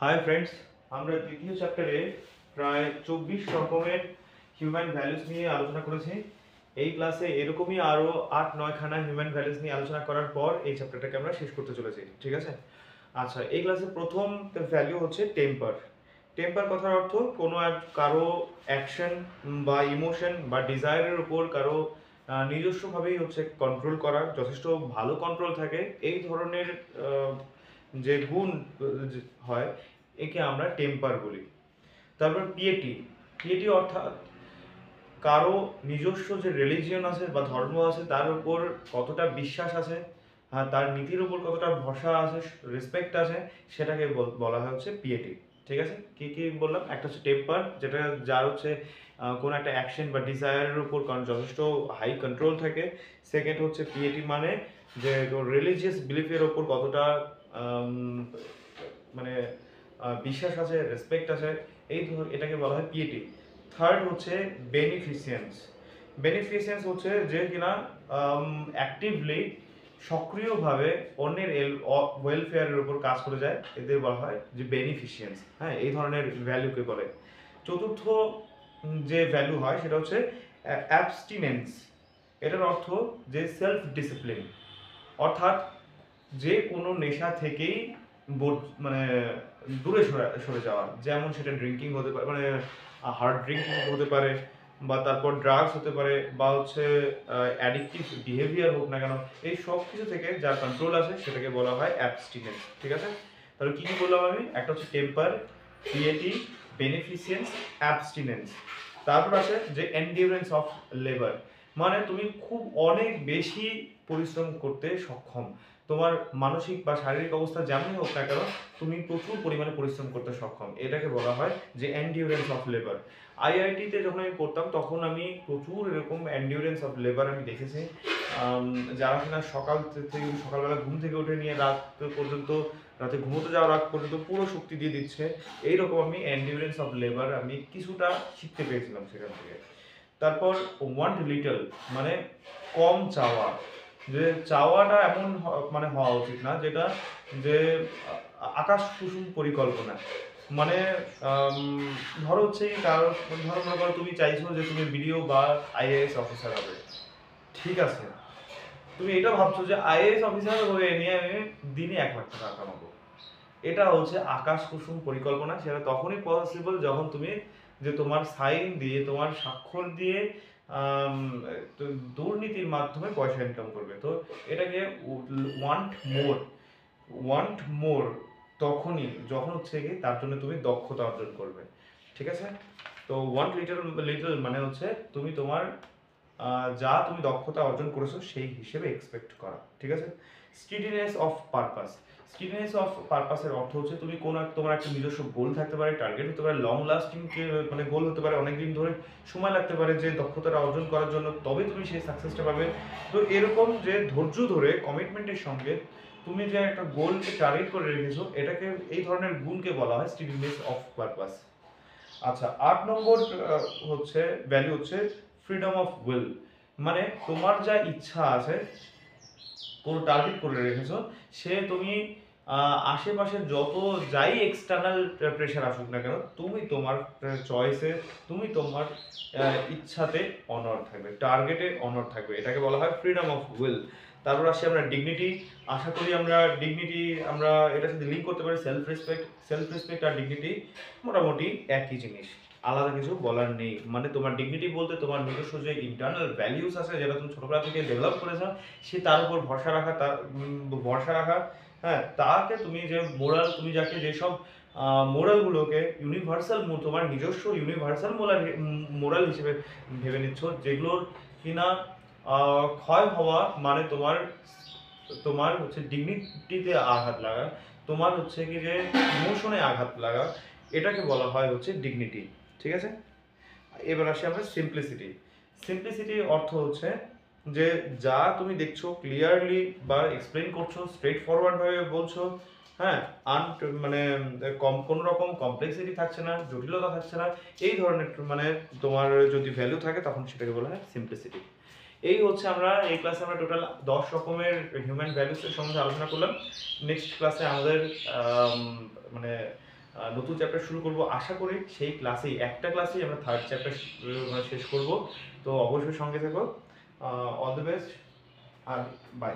Hi friends, আমরা দ্বিতীয় চ্যাপ্টারে প্রায় 24 রকমের হিউম্যান ভ্যালুস নিয়ে আলোচনা করেছি। এই ক্লাসে এরকমই আরও 8-9খানা হিউম্যান ভ্যালুস নিয়ে আলোচনা করার পর এই চ্যাপ্টারটাকে আমরা শেষ করতে চলেছি, ঠিক আছে? আচ্ছা, এই ক্লাসে প্রথম ভ্যালু হচ্ছে টেম্পার। টেম্পার কথার অর্থ কোনো এক কারো অ্যাকশন বা ইমোশন বা ডিজায়ারের উপর কারো নিজস্বভাবেই হচ্ছে কন্ট্রোল করা, যথেষ্ট ভালো কন্ট্রোল থাকে এই ধরনের যে গুণ হয় একে আমরা টেম্পার বলি। তারপর পিয়েটি। পিয়েটি অর্থাৎ কারো নিজস্ব যে রিলিজিয়ন আছে বা ধর্ম আছে তার উপর কতটা বিশ্বাস আছে, তার নীতির উপর কতটা ভরসা আছে, রেসপেক্ট আছে, সেটাকে বলা হয় হচ্ছে পিয়েটি। ঠিক আছে, কি কি বললাম? একটা হচ্ছে টেম্পার, যেটা যার হচ্ছে কোনো একটা অ্যাকশন বা ডিজায়ারের উপর যথেষ্ট হাই কন্ট্রোল থাকে। সেকেন্ড হচ্ছে পিয়েটি, মানে যে রিলিজিয়াস বিলিফের ওপর কতটা মানে বিশ্বাস আছে, রেসপেক্ট আছে, এটাকে বলা হয় পিয়েটি। থার্ড হচ্ছে বেনিফিসিয়েন্স। বেনিফিসিয়েন্স হচ্ছে যে কিনা অ্যাক্টিভলি, সক্রিয়ভাবে অন্যের ওয়েলফেয়ারের উপর কাজ করে যায়, এদের বলা হয় যে বেনিফিসিয়েন্স। হ্যাঁ, এই ধরনের ভ্যালুকে বলে। চতুর্থ যে ভ্যালু হয় সেটা হচ্ছে অ্যাবস্টিনেন্স। এটার অর্থ যে সেলফ ডিসিপ্লিন, অর্থাৎ যে কোনো নেশা থেকেই মানে দূরে সরে যাওয়া। যেমন সেটা ড্রিঙ্কিং হতে পারে, মানে হার্ড ড্রিঙ্কিং হতে পারে, বা তারপর ড্রাগস হতে পারে, বা হচ্ছে অ্যাডিকটিভ বিহেভিয়ার হোক না কেন, এই সব কিছু থেকে যার কন্ট্রোল আছে সেটাকে বলা হয় অ্যাবস্টিনেন্স। ঠিক আছে, তাহলে কি কি বললাম আমি? একটা হচ্ছে টেম্পার, পিয়েটি, বেনিফিসিয়েন্স, অ্যাবস্টিনেন্স। তারপর আছে যে এন্ডিউরেন্স অফ লেবার, মানে তুমি খুব অনেক বেশি পরিশ্রম করতে সক্ষম। তোমার মানসিক বা শারীরিক অবস্থা যেমনই হোক না কেন, তুমি প্রচুর পরিমাণে পরিশ্রম করতে সক্ষম, এটাকে বলা হয় যে এন্ডিউরেন্স অফ লেবার। আইআইটিতে যখন আমি পড়তাম তখন আমি প্রচুর এরকম এন্ডিউরেন্স অফ লেবার আমি দেখেছি, যারা কিনা সকালবেলা ঘুম থেকে উঠে নিয়ে রাত পর্যন্ত, রাতে ঘুমোতে যাওয়ার রাত পর্যন্ত পুরো শক্তি দিয়ে দিচ্ছে। এইরকম আমি এন্ডিউরেন্স অফ লেবার আমি কিছুটা শিখতে পেরেছিলাম সেখান থেকে। তারপর ওয়ান্ট লিটল, মানে কম চাওয়া। যে চাওয়াটা এমন মানে হওয়া উচিত না যেটা যে আকাশ কুসুম পরিকল্পনা। মানে ধরো হচ্ছে ধরো মনে করো তুমি চাইছো যে তুমি বিডিও বা আইএএস অফিসার হবে, ঠিক আছে? তুমি এটা ভাবছো যে আইএএস অফিসার হয়ে নিয়ে আমি দিনে 1 লাখ টাকা কামাবো। এটা হচ্ছে আকাশ কুসুম পরিকল্পনা। সেটা তখনই পসিবল যখন তুমি যে তোমার সাইন দিয়ে, তোমার স্বাক্ষর দিয়ে দুর্নীতির মাধ্যমে পয়সা ইনকাম করবে। তো এটাকে ওয়ান্ট মোর তখনই যখন হচ্ছে কি তার জন্য তুমি দক্ষতা অর্জন করবে। ঠিক আছে, তো ওয়ান্ট লিটল মানে হচ্ছে তুমি তোমার যা তুমি দক্ষতা অর্জন করেছো সেই হিসেবে এক্সপেক্ট করা। ঠিক আছে। স্টিডিনেস অফ পারপাস। স্টিডিনেস অফ পারপাসের অর্থ হচ্ছে তুমি তোমার একটা নিজস্ব গোল থাকতে পারে, টার্গেট হতে পারে, লং লাস্টিং মানে গোল হতে পারে, অনেকদিন ধরে সময় লাগতে পারে যে দক্ষতাটা অর্জন করার জন্য, তবে তুমি সেই সাকসেসটা পাবে। তো এরকম যে ধৈর্য ধরে কমিটমেন্টের সঙ্গে তুমি যে একটা গোলকে টার্গেট করে রেখেছো, এটাকে, এই ধরনের গুণকে বলা হয় স্টিডিনেস অফ পারপাস। আচ্ছা, 8 নম্বর হচ্ছে ভ্যালু হচ্ছে ফ্রিডম অফ উইল, মানে তোমার যা ইচ্ছা আছে, কোনো টার্গেট করে রেখেছো, সে তুমি আশেপাশের যত যাই এক্সটার্নাল প্রেশার আসুক না কেন, তুমি তোমার চয়েসে, তুমি তোমার ইচ্ছাতে অনড় থাকবে, টার্গেটে অনড় থাকবে, এটাকে বলা হয় ফ্রিডম অফ উইল। তারপর আসি আমরা ডিগনিটি। আশা করি আমরা ডিগনিটি আমরা এটার সাথে লিঙ্ক করতে পারি সেলফ রেসপেক্ট। সেলফ রেসপেক্ট আর ডিগনিটি মোটামুটি একই জিনিস, আলাদা কিছু বলার নেই। মানে তোমার ডিগনিটি বলতে তোমার নিজস্ব যে ইন্টারনাল ভ্যালিউস আছে, যেটা তুমি ছোটবেলা থেকে ডেভেলপ করেছো, সে তার উপর ভরসা রাখা। হ্যাঁ, তাকে তুমি যে মোরাল, তুমি যাকে যেসব মোরালগুলোকে ইউনিভার্সাল, তোমার নিজস্ব ইউনিভার্সাল মোরাল হিসেবে ভেবে নিচ্ছ, যেগুলোর কিনা ক্ষয় হওয়া মানে তোমার তোমার হচ্ছে ডিগনিটিতে আঘাত লাগা, তোমার হচ্ছে কি যে ইমোশনে আঘাত লাগা, এটাকে বলা হয় হচ্ছে ডিগনিটি। ঠিক আছে, এবার আসি আমরা সিম্পলিসিটি। সিম্পলিসিটি অর্থ হচ্ছে যে যা তুমি দেখছো ক্লিয়ারলি বা এক্সপ্লেন করছো, স্ট্রেট ফরওয়ার্ড ভাবে বলছো। হ্যাঁ, মানে কোনো রকম কমপ্লেক্সিটি থাকছে না, জটিলতা থাকছে না, এই ধরনের মানে তোমার যদি ভ্যালু থাকে তখন সেটাকে বলা হয় সিম্পলিসিটি। এই হচ্ছে আমরা এই ক্লাসে আমরা টোটাল 10 রকমের হিউম্যান ভ্যালুসের সম্বন্ধে আলোচনা করলাম। নেক্সট ক্লাসে আমাদের মানে নতুন চ্যাপ্টার শুরু করব। আশা করি সেই ক্লাসেই একটা ক্লাসেই আমরা থার্ড চ্যাপ্টার শেষ করব। তো অবশ্যই সঙ্গে থেকো। অল দ্য বেস্ট আর বাই।